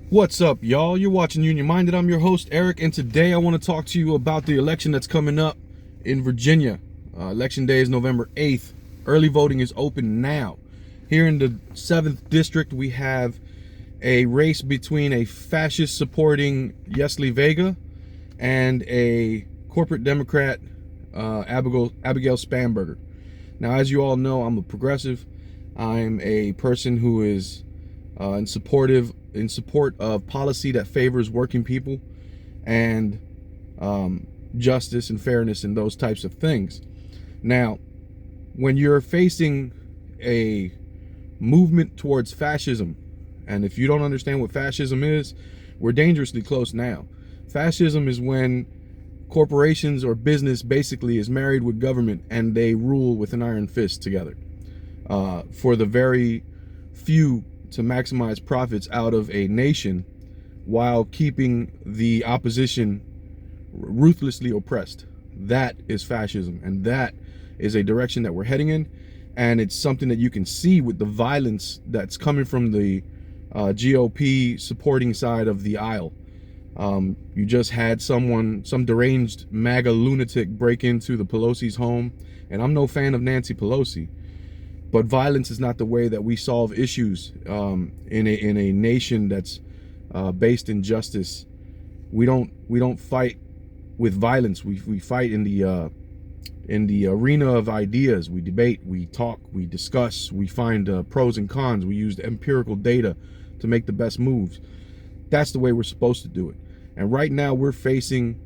What's up, y'all? You're watching Union Minded. I'm your host, Eric, and today I want to talk to you about the election that's coming up in Virginia. Election day is November 8th. Early voting is open now. Here in the 7th District, we have a race between a fascist supporting Yesli Vega and a corporate Democrat, Abigail Spanberger. Now, as you all know, I'm a progressive. I'm a person who is in support of policy that favors working people and justice and fairness and those types of things. Now, when you're facing a movement towards fascism, and if you don't understand what fascism is, we're dangerously close now. Fascism is when corporations or business basically is married with government and they rule with an iron fist together for the very few to maximize profits out of a nation while keeping the opposition ruthlessly oppressed. That is fascism, and that is a direction that we're heading in, and it's something that you can see with the violence that's coming from the GOP supporting side of the aisle. You just had some deranged MAGA lunatic break into the Pelosi's home, and I'm no fan of Nancy Pelosi, but violence is not the way that we solve issues in a nation that's based in justice. We don't fight with violence. We fight in the arena of ideas. We debate, we talk, we discuss, we find pros and cons. We use empirical data to make the best moves. That's the way we're supposed to do it. And right now we're facing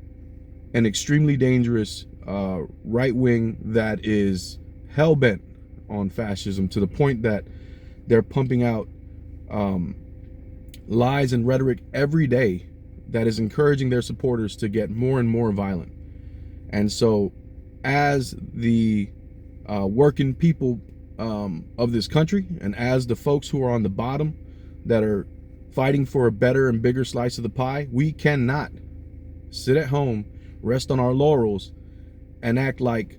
an extremely dangerous right wing that is hell-bent on fascism, to the point that they're pumping out lies and rhetoric every day that is encouraging their supporters to get more and more violent. And so as the working people of this country, and as the folks who are on the bottom that are fighting for a better and bigger slice of the pie, we cannot sit at home, rest on our laurels, and act like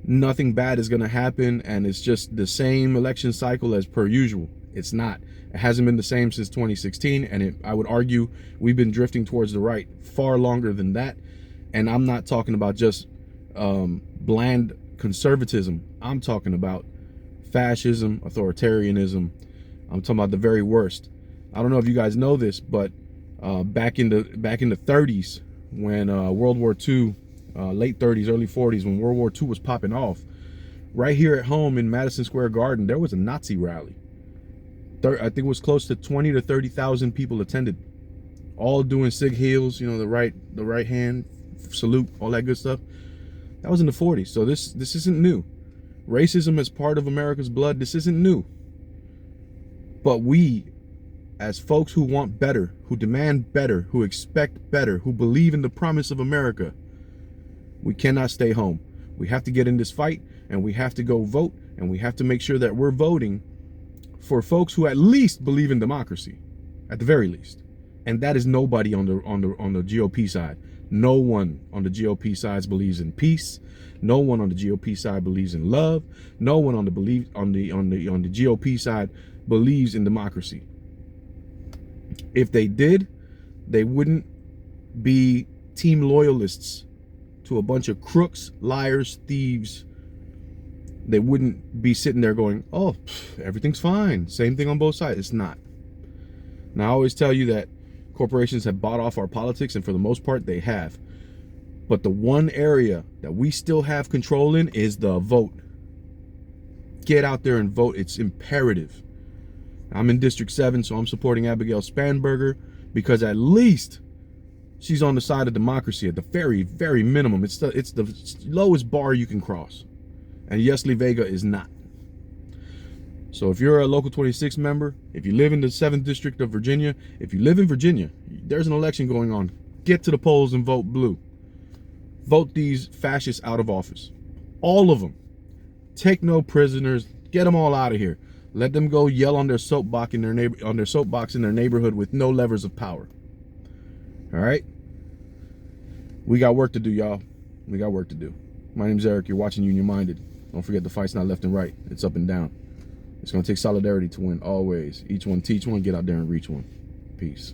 nothing bad is going to happen and it's just the same election cycle as per usual. It's not. It hasn't been the same since 2016, and I would argue we've been drifting towards the right far longer than that. And I'm not talking about just bland conservatism. I'm talking about fascism, authoritarianism. I'm talking about the very worst. I don't know if you guys know this, but back in the 30s, when World War II, late 30s, early 40s, when World War II was popping off, right here at home in Madison Square Garden, there was a Nazi rally. I think it was close to 20 to 30,000 people attended, all doing Sig Heils, the right hand salute, all that good stuff. That was in the 40s. So this isn't new. Racism is part of America's blood. This isn't new. But we, as folks who want better, who demand better, who expect better, who believe in the promise of America, we cannot stay home. We have to get in this fight, and we have to go vote, and we have to make sure that we're voting for folks who at least believe in democracy, at the very least. And that is nobody on the GOP side. No one on the GOP side believes in peace. No one on the GOP side believes in love. No one on the GOP side believes in democracy. If they did, they wouldn't be team loyalists to a bunch of crooks, liars, thieves. They wouldn't be sitting there going, oh, everything's fine. Same thing on both sides. It's not. Now, I always tell you that corporations have bought off our politics, and for the most part, they have. But the one area that we still have control in is the vote. Get out there and vote. It's imperative. I'm in District 7, so I'm supporting Abigail Spanberger because at least she's on the side of democracy at the very, very minimum. It's the lowest bar you can cross. And Yesli Vega is not. So if you're a Local 26 member, if you live in the 7th District of Virginia, if you live in Virginia, there's an election going on. Get to the polls and vote blue. Vote these fascists out of office. All of them. Take no prisoners. Get them all out of here. Let them go yell on their soapbox in their neighborhood with no levers of power. All right? We got work to do, y'all. We got work to do. My name's Eric. You're watching Union Minded. Don't forget, the fight's not left and right. It's up and down. It's going to take solidarity to win, always. Each one teach one. Get out there and reach one. Peace.